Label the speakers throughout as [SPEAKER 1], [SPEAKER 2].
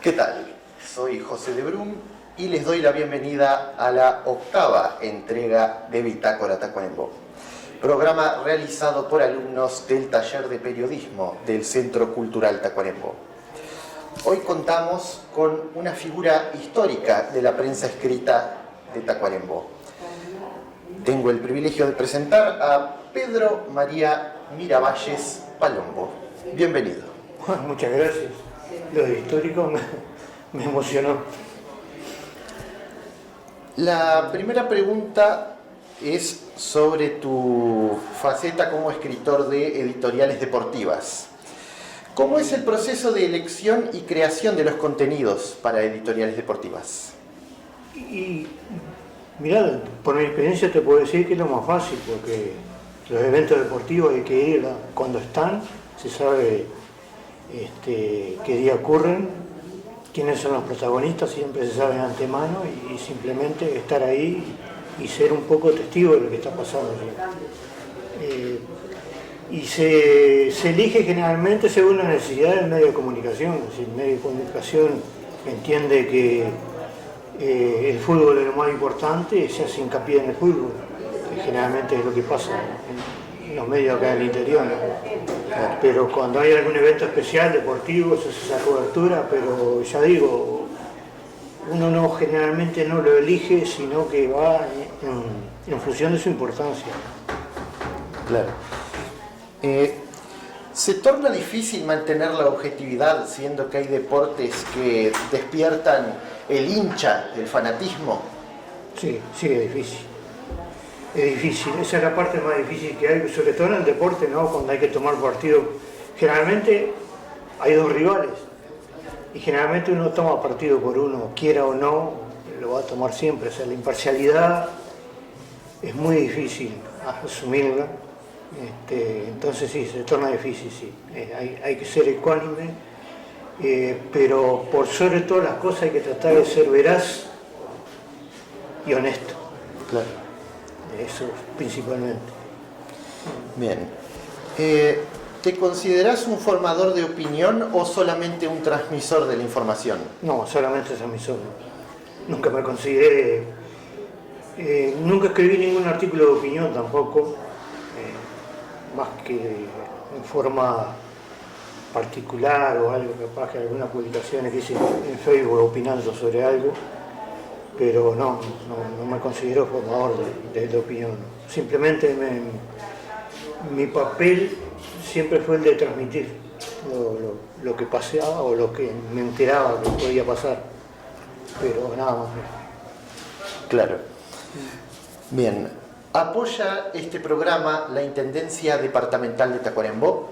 [SPEAKER 1] ¿Qué tal? Soy José de Brum y les doy la bienvenida a la octava entrega de Bitácora Tacuarembó, programa realizado por alumnos del taller de periodismo del Centro Cultural Tacuarembó. Hoy contamos con una figura histórica de la prensa escrita de Tacuarembó. Tengo el privilegio de presentar a Pedro María Miravalles Palombo. Bienvenido.
[SPEAKER 2] Bueno, muchas gracias. Lo de histórico me emocionó.
[SPEAKER 1] La primera pregunta es sobre tu faceta como escritor de editoriales deportivas. ¿Cómo es el proceso de elección y creación de los contenidos para editoriales deportivas?
[SPEAKER 2] Y mirá, por mi experiencia te puedo decir que es lo más fácil, porque los eventos deportivos hay que ir cuando están, se sabe qué día ocurren, quiénes son los protagonistas, siempre se sabe de antemano, y simplemente estar ahí y ser un poco testigo de lo que está pasando. Y se elige generalmente según la necesidad del medio de comunicación. Si el medio de comunicación entiende que el fútbol es lo más importante, se hace hincapié en el fútbol, que generalmente es lo que pasa en los medios acá en el interior, ¿no? Pero cuando hay algún evento especial, deportivo, se hace esa cobertura, pero ya digo, uno generalmente no lo elige, sino que va en función de su importancia.
[SPEAKER 1] Claro. ¿Se torna difícil mantener la objetividad, siendo que hay deportes que despiertan el hincha, el fanatismo?
[SPEAKER 2] Sí, es difícil. Es difícil, esa es la parte más difícil que hay, sobre todo en el deporte, ¿no? Cuando hay que tomar partido. Generalmente hay dos rivales y generalmente uno toma partido por uno, quiera o no, lo va a tomar siempre. O sea, la imparcialidad es muy difícil asumirla. Entonces sí, se torna difícil, sí. Hay que ser ecuánime, pero por sobre todas las cosas hay que tratar de ser veraz y honesto.
[SPEAKER 1] Claro.
[SPEAKER 2] Eso principalmente.
[SPEAKER 1] Bien. ¿Te considerás un formador de opinión o solamente un transmisor de la información?
[SPEAKER 2] No, solamente transmisor. Nunca me consideré... nunca escribí ningún artículo de opinión tampoco, más que en forma particular o algo, capaz que algunas publicaciones que hice en Facebook opinando sobre algo, pero no me considero formador de opinión. Simplemente mi papel siempre fue el de transmitir lo que pasaba o lo que me enteraba que podía pasar, pero nada más.
[SPEAKER 1] Claro. Bien. Apoya este programa la Intendencia Departamental de Tacuarembó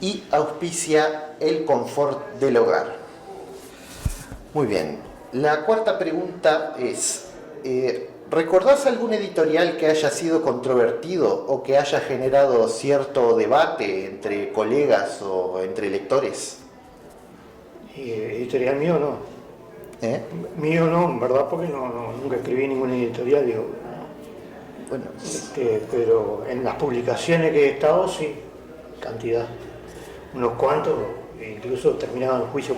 [SPEAKER 1] y auspicia el confort del hogar. Muy bien. La cuarta pregunta es, ¿recordás algún editorial que haya sido controvertido o que haya generado cierto debate entre colegas o entre lectores?
[SPEAKER 2] Editorial mío no. Mío no, en verdad, porque nunca escribí ningún editorial, digo.
[SPEAKER 1] Bueno,
[SPEAKER 2] pero en las publicaciones que he estado, sí, cantidad. Unos cuantos, incluso terminaban juicios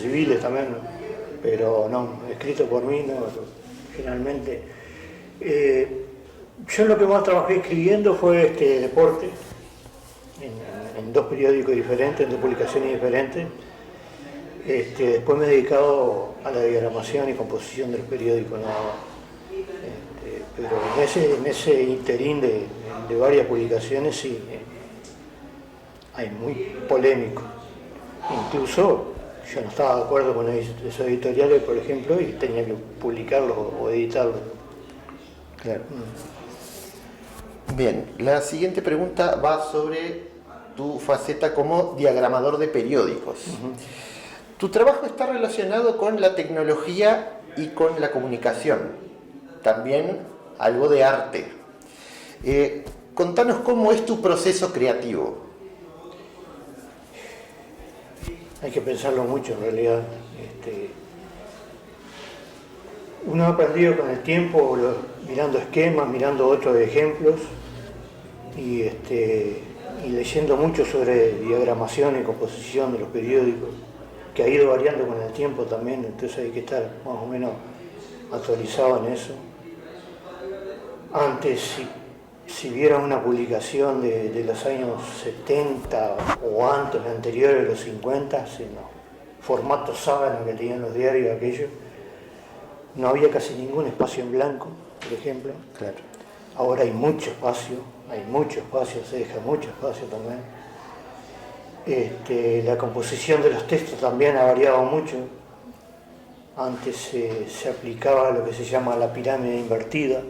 [SPEAKER 2] civiles también, ¿no? Pero no, escrito por mí, no, generalmente. Yo lo que más trabajé escribiendo fue deporte, en dos periódicos diferentes, en dos publicaciones diferentes. Después me he dedicado a la diagramación y composición del periódico, nada más. Pero en ese interín de varias publicaciones sí, hay muy polémico. Incluso yo no estaba de acuerdo con esos editoriales, por ejemplo, y tenía que publicarlos o editarlos.
[SPEAKER 1] Claro. Bien, la siguiente pregunta va sobre tu faceta como diagramador de periódicos. Tu trabajo está relacionado con la tecnología y con la comunicación, también algo de arte. Contanos cómo es tu proceso creativo.
[SPEAKER 2] Hay que pensarlo mucho en realidad. Uno ha aprendido con el tiempo, mirando esquemas, mirando otros ejemplos y leyendo mucho sobre diagramación y composición de los periódicos. que ha ido variando con el tiempo también, entonces hay que estar más o menos actualizado en eso. Antes, si vieras una publicación de los años 70 o antes, anteriores a los 50, en los formatos sábana que tenían los diarios aquellos, no había casi ningún espacio en blanco, por ejemplo.
[SPEAKER 1] Claro.
[SPEAKER 2] Ahora hay mucho espacio, se deja mucho espacio también. La composición de los textos también ha variado mucho. Antes se aplicaba lo que se llama la pirámide invertida,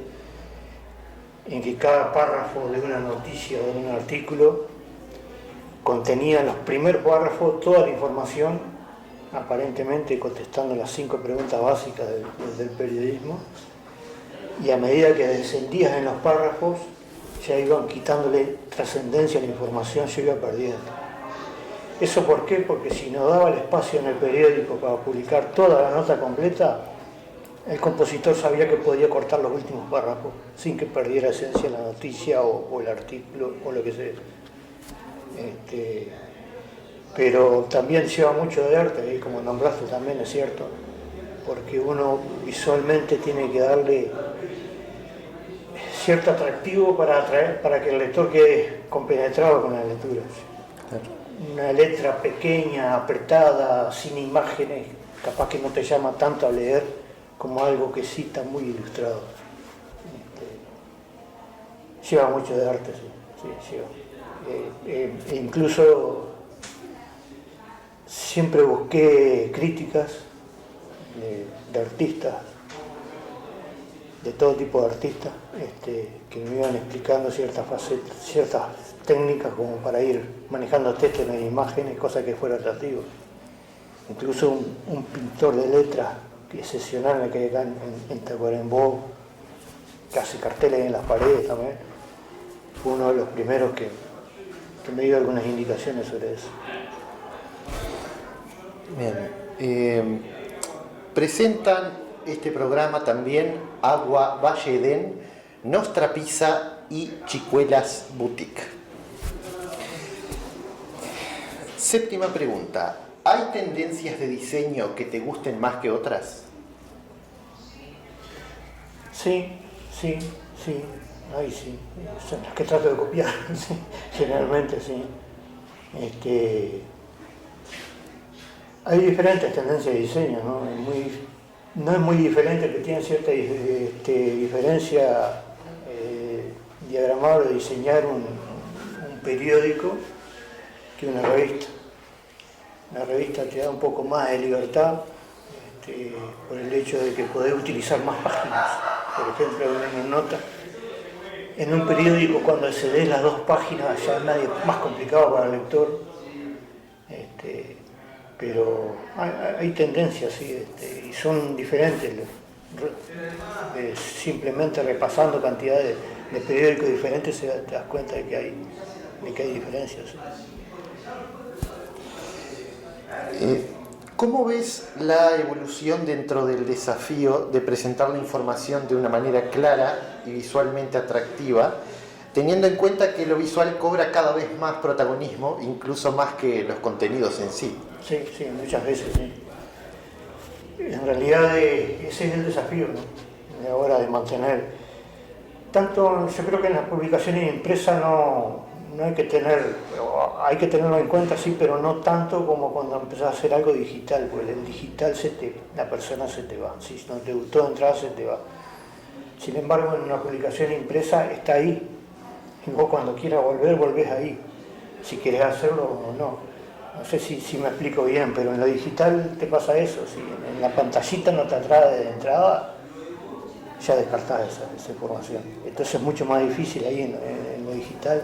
[SPEAKER 2] en que cada párrafo de una noticia o de un artículo contenía en los primeros párrafos toda la información, aparentemente contestando las 5 preguntas básicas del periodismo, y a medida que descendías en los párrafos ya iban quitándole trascendencia a la información, se iba perdiendo. ¿Eso por qué? Porque si no daba el espacio en el periódico para publicar toda la nota completa, el compositor sabía que podía cortar los últimos párrafos sin que perdiera esencia la noticia o el artículo o lo que sea. Pero también lleva mucho de arte, y como nombraste también es cierto, porque uno visualmente tiene que darle cierto atractivo para que el lector quede compenetrado con la lectura. Una letra pequeña, apretada, sin imágenes, capaz que no te llama tanto a leer como algo que sí está muy ilustrado. Lleva mucho de arte, sí lleva. Incluso siempre busqué críticas de artistas, de todo tipo de artistas, que me iban explicando ciertas facetas, ciertas técnicas como para ir manejando textos en imágenes, cosa que fuera atractivo. Incluso un pintor de letras excepcional que hay acá en Tacuarembó, que hace carteles en las paredes también, fue uno de los primeros que me dio algunas indicaciones sobre eso.
[SPEAKER 1] Bien. Presentan este programa también Agua Valle Edén, Nostra Pizza y Chicuelas Boutique. Séptima pregunta. ¿Hay tendencias de diseño que te gusten más que otras?
[SPEAKER 2] Sí. Ahí sí. Son las que trato de copiar, sí, generalmente sí. Hay diferentes tendencias de diseño, ¿no? No es muy diferente, pero tiene cierta diferencia diagramable de diseñar un periódico que una revista. La revista te da un poco más de libertad por el hecho de que podés utilizar más páginas. Por ejemplo, en una nota, en un periódico, cuando se lee las 2 páginas ya es más complicado para el lector. Pero hay tendencias, sí, y son diferentes. Simplemente repasando cantidad de periódicos diferentes te das cuenta de que hay diferencias. ¿Sí?
[SPEAKER 1] ¿Cómo ves la evolución dentro del desafío de presentar la información de una manera clara y visualmente atractiva, teniendo en cuenta que lo visual cobra cada vez más protagonismo, incluso más que los contenidos en sí?
[SPEAKER 2] Sí, muchas veces, sí. En realidad ese es el desafío, ¿no? Ahora de mantener. Tanto, yo creo que en las publicaciones impresas no hay que tenerlo en cuenta, sí, pero no tanto como cuando empezás a hacer algo digital, porque el digital la persona se te va. Si no te gustó de entrada, se te va. Sin embargo, en una publicación impresa está ahí. Y vos cuando quieras volvés ahí. Si querés hacerlo o no. No sé si me explico bien, pero en lo digital te pasa eso. Si en la pantallita no te atrae de entrada, ya descartás esa información. Entonces es mucho más difícil ahí en lo digital.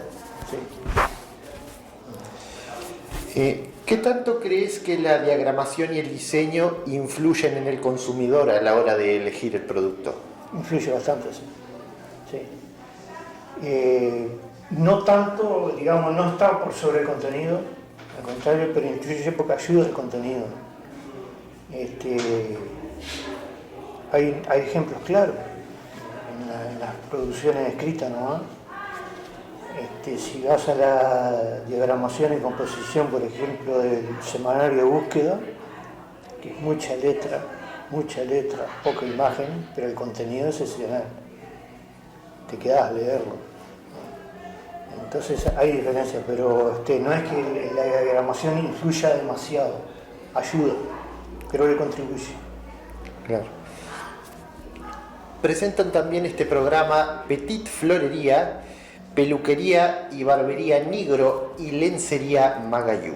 [SPEAKER 2] Sí.
[SPEAKER 1] ¿Qué tanto crees que la diagramación y el diseño influyen en el consumidor a la hora de elegir el producto?
[SPEAKER 2] Influye bastante, sí. No tanto, digamos, no está por sobre el contenido, al contrario, pero influye porque ayuda el contenido. Hay ejemplos claros en las producciones escritas, ¿no? Si vas a la diagramación y composición, por ejemplo, del semanario de búsqueda, que es mucha letra, poca imagen, pero el contenido es excepcional. Te quedás a leerlo. Entonces hay diferencias, pero no es que la diagramación influya demasiado, ayuda, pero le contribuye.
[SPEAKER 1] Claro. Presentan también este programa Petit Florería, Peluquería y Barbería Nigro y Lencería Magallú.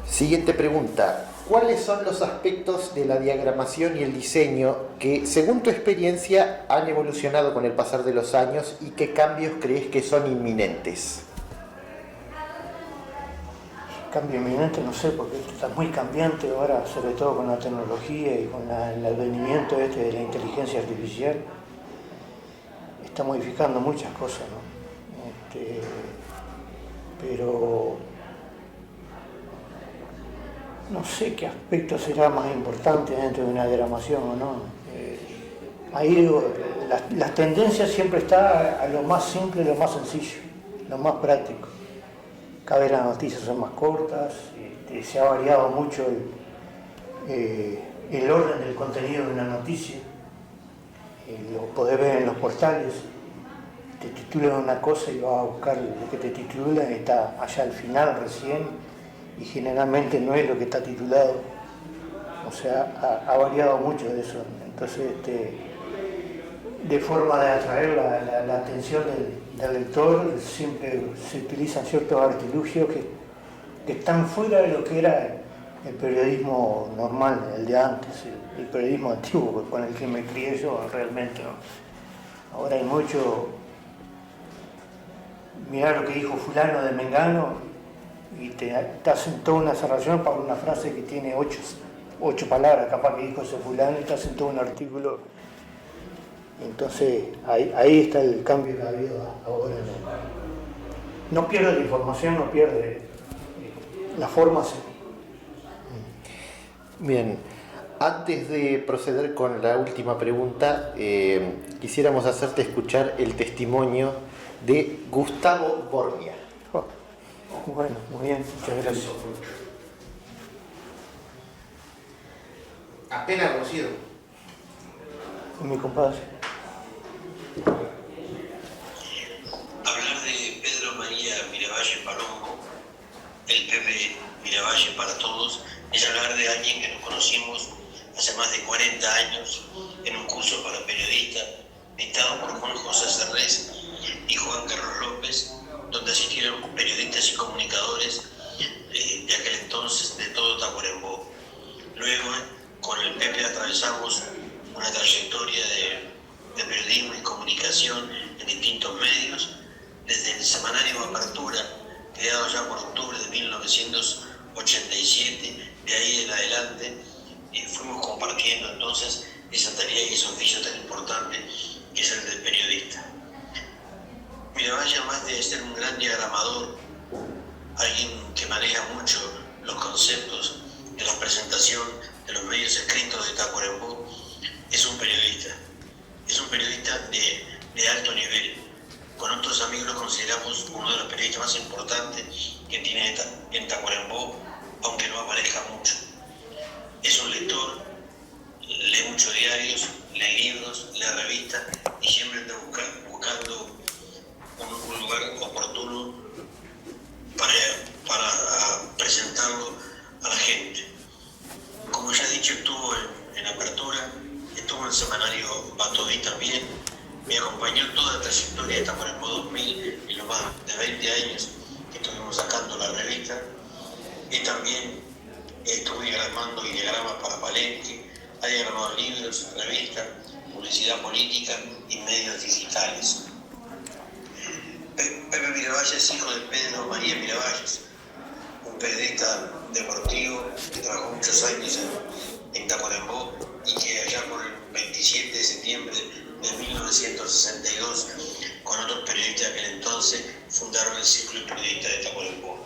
[SPEAKER 1] Siguiente pregunta. ¿Cuáles son los aspectos de la diagramación y el diseño que, según tu experiencia, han evolucionado con el pasar de los años y qué cambios crees que son inminentes?
[SPEAKER 2] Cambio inminente, no sé, porque esto está muy cambiante ahora, sobre todo con la tecnología y con el advenimiento de la inteligencia artificial. Está modificando muchas cosas, ¿no? Pero no sé qué aspecto será más importante dentro de una diagramación o no. Ahí las tendencias siempre está a lo más simple, lo más sencillo, lo más práctico. Cada vez las noticias son más cortas, se ha variado mucho el orden del contenido de una noticia. Lo podés ver en los portales, te titulan una cosa y vas a buscar lo que te titulan y está allá al final recién. Y generalmente no es lo que está titulado, o sea, ha variado mucho de eso. Entonces, de forma de atraer la atención del lector, siempre se utilizan ciertos artilugios que están fuera de lo que era el periodismo normal, el de antes, el periodismo antiguo con el que me crié yo realmente, ¿no? Ahora hay mucho, mirá lo que dijo fulano de Mengano, y te hacen toda una narración para una frase que tiene ocho palabras, capaz que dijo ese fulano, y te hacen todo un artículo. Entonces, ahí está el cambio que ha habido ahora. No pierde la información, no pierde la forma.
[SPEAKER 1] Bien, antes de proceder con la última pregunta, quisiéramos hacerte escuchar el testimonio de Gustavo Borgia.
[SPEAKER 2] Bueno, muy bien, muchas gracias.
[SPEAKER 1] Apenas conocido.
[SPEAKER 2] Con mi compadre.
[SPEAKER 3] Hablar de Pedro María Miravalle Palombo, el Pepe Miravalle para todos, es hablar de alguien que nos conocimos hace más de 40 años en un curso para periodistas dictado por Juan José Serrés y Juan Carlos López, donde asistieron periodistas y comunicadores de aquel entonces de todo Tacuarembó. Luego, con el Pepe atravesamos una trayectoria de periodismo y comunicación en distintos medios, desde el semanario Apertura, creado ya por octubre de 1987, de ahí en adelante fuimos compartiendo entonces esa tarea y ese oficio tan importante que es el del periodista. Miravalle, además de ser un gran diagramador, alguien que maneja mucho los conceptos de la presentación de los medios escritos de Tacuarembó, es un periodista de alto nivel. Con otros amigos lo consideramos uno de los periodistas más importantes que tiene en Tacuarembó, aunque no aparezca mucho. Es un lector, lee muchos diarios, lee libros, lee revistas y siempre está buscando un lugar oportuno para presentarlo a la gente. Como ya he dicho, estuvo en Apertura, estuvo en el semanario Batoví también, me acompañó toda la trayectoria de Tacuarembó 2000 en los más de 20 años que estuvimos sacando la revista, y también estuve diagramando y diagrama para Palenque, ha diagramado libros, revistas, publicidad política y medios digitales. Pepe Miravalle es hijo de Pedro María Miravalle, un periodista deportivo que trabajó muchos años en Tacuarembó y que allá por el 27 de septiembre de 1962, con otros periodistas de aquel entonces, fundaron el Círculo Periodista de Tacuarembó.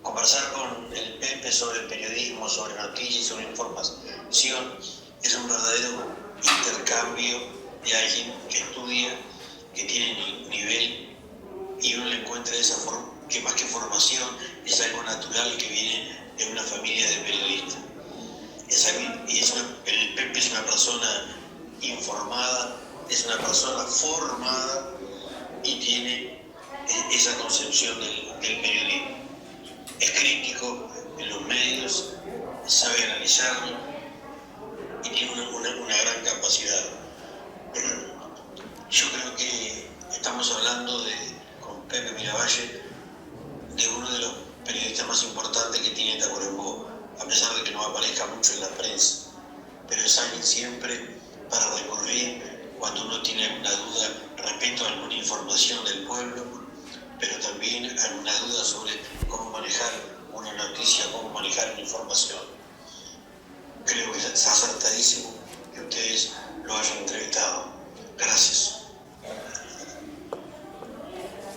[SPEAKER 3] Conversar con el Pepe sobre periodismo, sobre noticias y sobre información es un verdadero intercambio de alguien que estudia, que tiene nivel, y uno le encuentra esa forma, que más que formación es algo natural que viene en una familia de periodistas. El Pepe es una persona informada, es una persona formada y tiene esa concepción del periodismo. Es crítico en los medios, sabe analizarlo y tiene una gran capacidad. Yo creo que estamos hablando con Pepe Miravalle de uno de los periodistas más importantes que tiene Tacuarembó, a pesar de que no aparezca mucho en la prensa, pero es alguien siempre para recurrir cuando uno tiene alguna duda respecto a alguna información del pueblo, pero también alguna duda sobre cómo manejar una noticia, cómo manejar una información. Creo que es acertadísimo que ustedes lo hayan entrevistado. Gracias.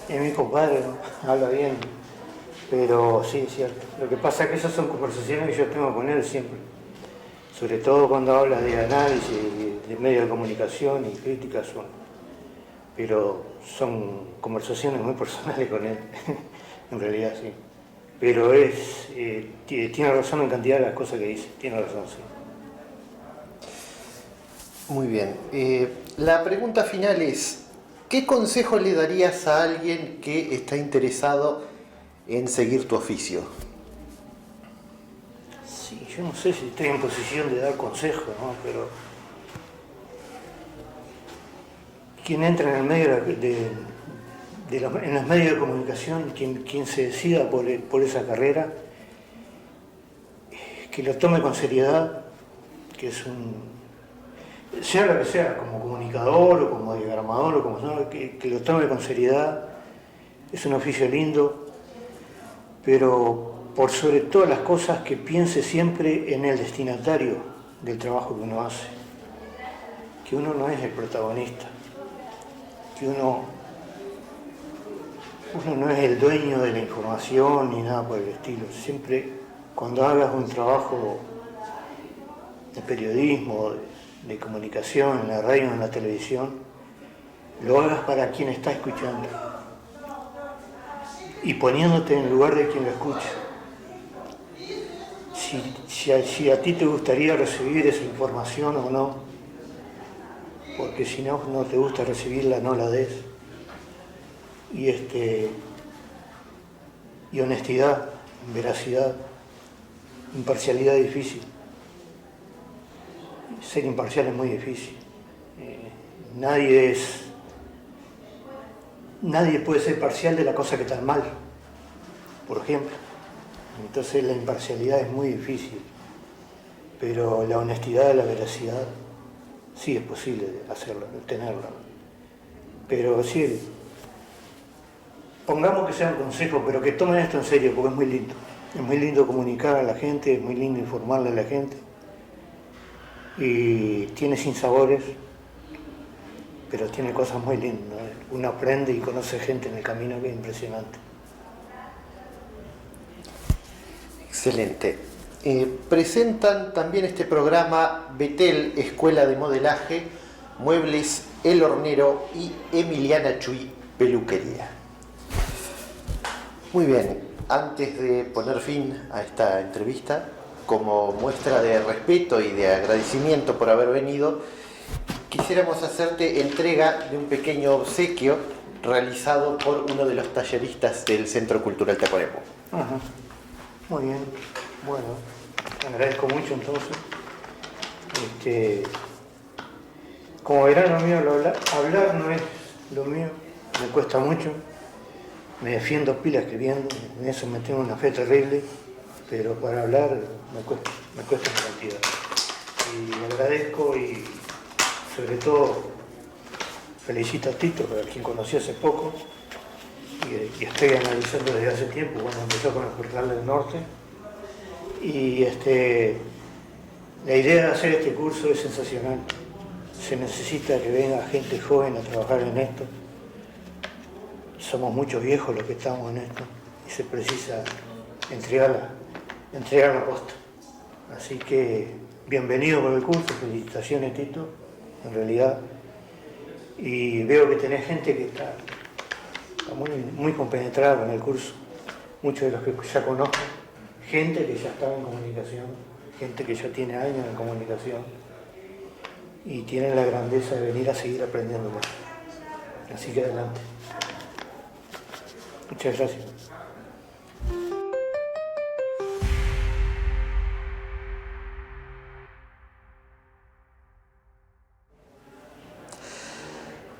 [SPEAKER 2] Es mi compadre, ¿no? Habla bien, pero sí, es cierto. Lo que pasa es que esas son conversaciones que yo tengo con él siempre, sobre todo cuando habla de análisis, de medios de comunicación y críticas, pero son conversaciones muy personales con él, en realidad sí. Pero tiene razón en cantidad de las cosas que dice, tiene razón, sí.
[SPEAKER 1] Muy bien. La pregunta final es, ¿qué consejo le darías a alguien que está interesado en seguir tu oficio?
[SPEAKER 2] Sí, yo no sé si estoy en posición de dar consejos, ¿no? Pero quien entra en el medio en los medios de comunicación, quien se decida por esa carrera, que lo tome con seriedad, que es sea lo que sea, como comunicador o como diagramador o como sea, que lo tome con seriedad. Es un oficio lindo, pero por sobre todas las cosas que piense siempre en el destinatario del trabajo que uno hace, que uno no es el protagonista, que uno no es el dueño de la información ni nada por el estilo. Siempre cuando hagas un trabajo de periodismo, de comunicación, en la radio o en la televisión, lo hagas para quien está escuchando y poniéndote en el lugar de quien lo escucha. Si a ti te gustaría recibir esa información o no, porque si no te gusta recibirla, no la des. Y honestidad, veracidad, imparcialidad es difícil. Ser imparcial es muy difícil. Nadie puede ser parcial de la cosa que está mal, por ejemplo. Entonces la imparcialidad es muy difícil, pero la honestidad, la veracidad, sí es posible hacerla, tenerla. Pero sí, pongamos que sea un consejo, pero que tomen esto en serio, porque es muy lindo. Es muy lindo comunicar a la gente, es muy lindo informarle a la gente. Y tiene sinsabores, pero tiene cosas muy lindas, ¿no? Uno aprende y conoce gente en el camino que es impresionante.
[SPEAKER 1] Excelente. Presentan también este programa Betel, Escuela de Modelaje, Muebles El Hornero y Emiliana Chuy, Peluquería. Muy bien, antes de poner fin a esta entrevista, como muestra de respeto y de agradecimiento por haber venido, quisiéramos hacerte entrega de un pequeño obsequio realizado por uno de los talleristas del Centro Cultural Tacuarembó.
[SPEAKER 2] Ajá. Muy bien, bueno, te agradezco mucho entonces. Como verán, lo mío, hablar no es lo mío, me cuesta mucho, me defiendo pila escribiendo, en eso me tengo una fe terrible, pero para hablar me cuesta una cantidad. Y le agradezco y sobre todo felicito a Tito, a quien conocí hace poco, y estoy analizando desde hace tiempo, cuando empezó con el Portal del Norte. Y la idea de hacer este curso es sensacional. Se necesita que venga gente joven a trabajar en esto. Somos muchos viejos los que estamos en esto y se precisa entregar la posta. Así que bienvenido por el curso, felicitaciones Tito, en realidad. Y veo que tenés gente que está muy compenetrada con el curso, muchos de los que ya conozco, gente que ya está en comunicación, gente que ya tiene años en comunicación y tiene la grandeza de venir a seguir aprendiendo más. Así que adelante. Muchas gracias.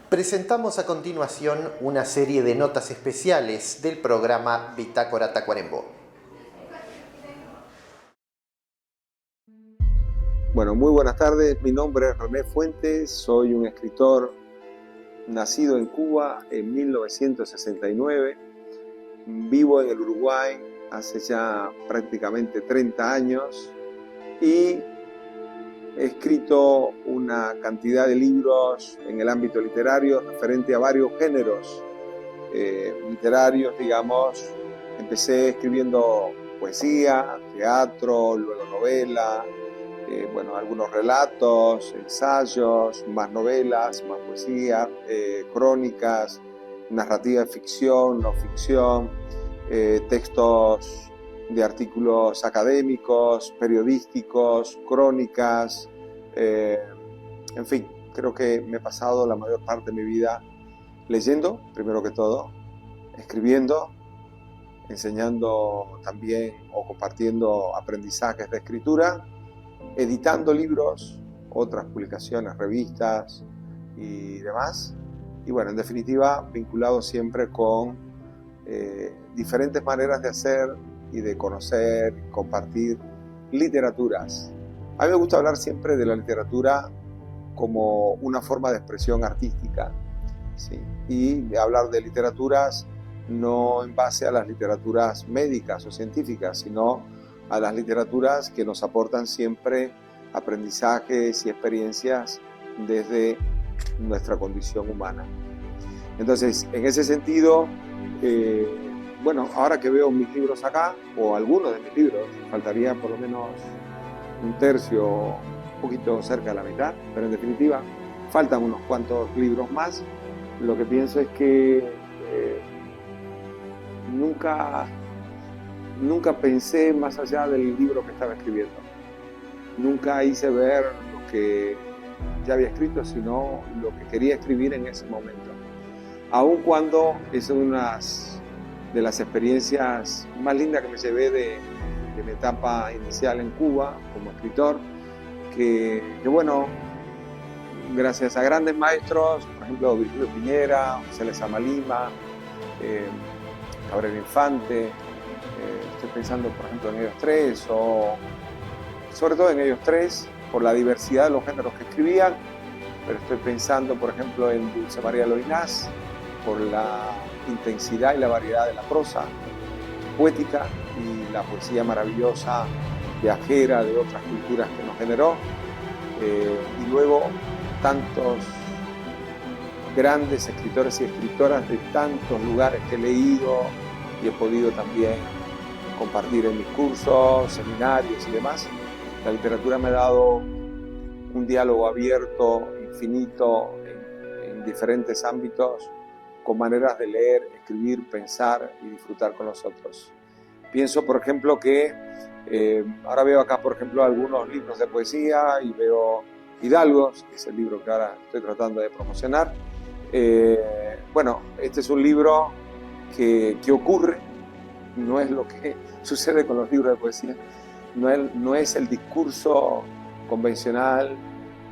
[SPEAKER 1] Presentamos a continuación una serie de notas especiales del programa Bitácora Tacuarembó.
[SPEAKER 4] Bueno, muy buenas tardes. Mi nombre es René Fuentes, soy un escritor nacido en Cuba en 1969. Vivo en el Uruguay hace ya prácticamente 30 años y he escrito una cantidad de libros en el ámbito literario referente a varios géneros literarios, digamos. Empecé escribiendo poesía, teatro, luego novela, algunos relatos, ensayos, más novelas, más poesía, crónicas, narrativa de ficción, no ficción, textos de artículos académicos, periodísticos, crónicas, en fin, creo que me he pasado la mayor parte de mi vida leyendo, primero que todo, escribiendo, enseñando también o compartiendo aprendizajes de escritura, editando libros, otras publicaciones, revistas y demás. Y bueno, en definitiva, vinculado siempre con diferentes maneras de hacer y de conocer, compartir literaturas. A mí me gusta hablar siempre de la literatura como una forma de expresión artística, ¿sí? Y de hablar de literaturas no en base a las literaturas médicas o científicas, sino a las literaturas que nos aportan siempre aprendizajes y experiencias desde nuestra condición humana. Entonces, en ese sentido, ahora que veo mis libros acá, o algunos de mis libros, faltaría por lo menos un tercio, un poquito cerca de la mitad, pero en definitiva faltan unos cuantos libros más. Lo que pienso es que nunca pensé más allá del libro que estaba escribiendo. Nunca hice ver lo que ya había escrito, sino lo que quería escribir en ese momento. Aun cuando es una de las experiencias más lindas que me llevé de mi etapa inicial en Cuba como escritor, que gracias a grandes maestros, por ejemplo Virgilio Piñera, José Lezama Lima, Cabrera Infante, estoy pensando por ejemplo en ellos tres, o sobre todo en ellos tres, por la diversidad de los géneros que escribían, pero estoy pensando por ejemplo en Dulce María Loinás, por la intensidad y la variedad de la prosa poética y la poesía maravillosa, viajera de otras culturas que nos generó, y luego tantos grandes escritores y escritoras de tantos lugares que he leído y he podido también compartir en mis cursos, seminarios y demás. La literatura me ha dado un diálogo abierto, infinito, en diferentes ámbitos, con maneras de leer, escribir, pensar y disfrutar con los otros. Pienso, por ejemplo, que ahora veo acá, por ejemplo, algunos libros de poesía y veo Hidalgos, que es el libro que ahora estoy tratando de promocionar. Este es un libro que ocurre, no es lo que sucede con los libros de poesía, no es el discurso convencional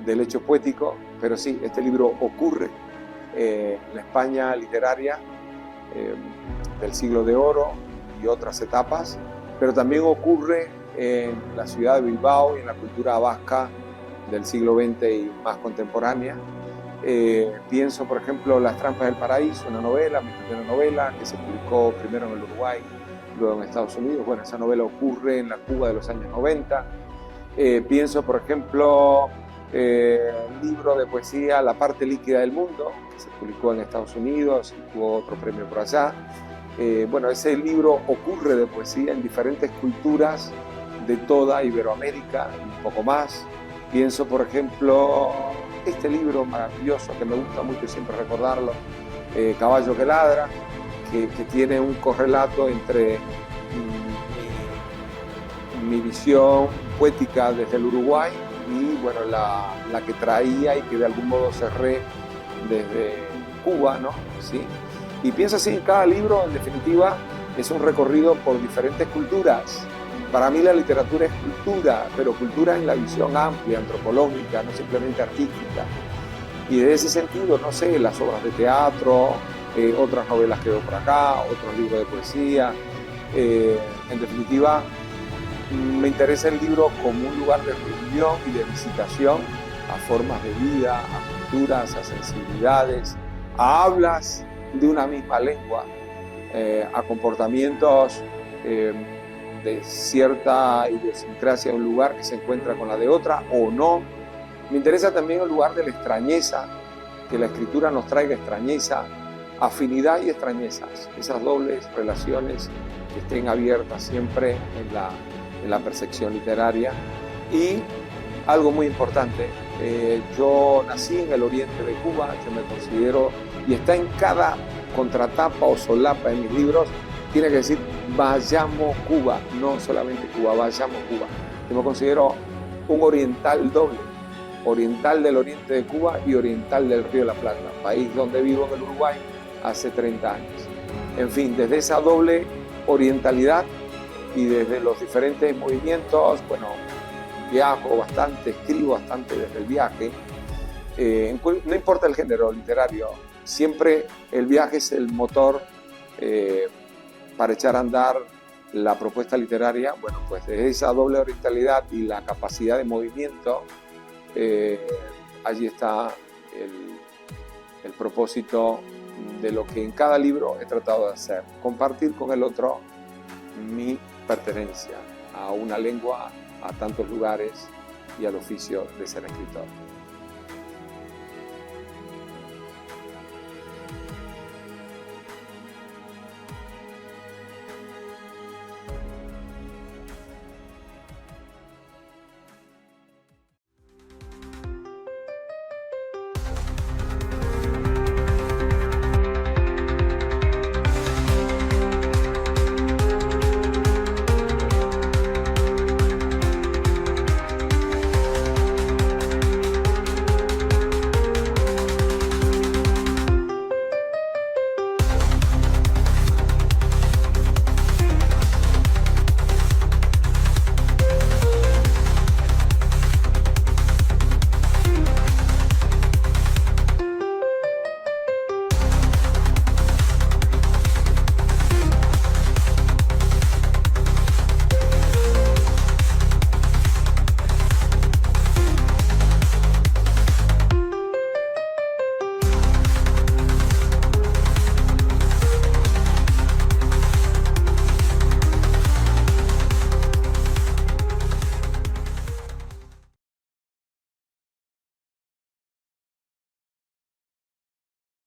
[SPEAKER 4] del hecho poético, pero sí, este libro ocurre en la España literaria del siglo de oro y otras etapas, pero también ocurre en la ciudad de Bilbao y en la cultura vasca del siglo XX y más contemporánea. Pienso, por ejemplo, Las trampas del paraíso, una novela, mi primera novela, que se publicó primero en el Uruguay, luego en Estados Unidos. Bueno, esa novela ocurre en la Cuba de los años 90. Pienso, por ejemplo, un libro de poesía, La parte líquida del mundo, que se publicó en Estados Unidos y tuvo otro premio por allá. Ese libro ocurre de poesía en diferentes culturas de toda Iberoamérica y un poco más. Pienso, por ejemplo, este libro maravilloso que me gusta mucho siempre recordarlo, Caballo que ladra, que tiene un correlato entre mi visión poética desde el Uruguay y bueno, la que traía y que de algún modo cerré desde Cuba, ¿no? ¿Sí? Y pienso así, en cada libro, en definitiva, es un recorrido por diferentes culturas. Para mí la literatura es cultura, pero cultura en la visión amplia, antropológica, no simplemente artística. Y de ese sentido, no sé, las obras de teatro, otras novelas que veo por acá, otros libros de poesía. En definitiva, me interesa el libro como un lugar de reunión y de visitación a formas de vida, a culturas, a sensibilidades, a hablas de una misma lengua, a comportamientos de cierta idiosincrasia de un lugar que se encuentra con la de otra o no. Me interesa también el lugar de la extrañeza, que la escritura nos traiga extrañeza, afinidad y extrañezas, esas dobles relaciones que estén abiertas siempre en la percepción literaria. Y algo muy importante, yo nací en el oriente de Cuba, yo me considero, y está en cada contratapa o solapa de mis libros, tiene que decir vayamos Cuba, no solamente Cuba, vayamos Cuba. Yo me considero un oriental doble, oriental del oriente de Cuba y oriental del Río de la Plata, país donde vivo en el Uruguay hace 30 años. En fin, desde esa doble orientalidad y desde los diferentes movimientos, bueno, viajo bastante, escribo bastante desde el viaje, no importa el género literario, siempre el viaje es el motor para echar a andar la propuesta literaria. Bueno, pues desde esa doble orientalidad y la capacidad de movimiento, allí está el propósito de lo que en cada libro he tratado de hacer, compartir con el otro mi pertenencia a una lengua, a tantos lugares y al oficio de ser escritor.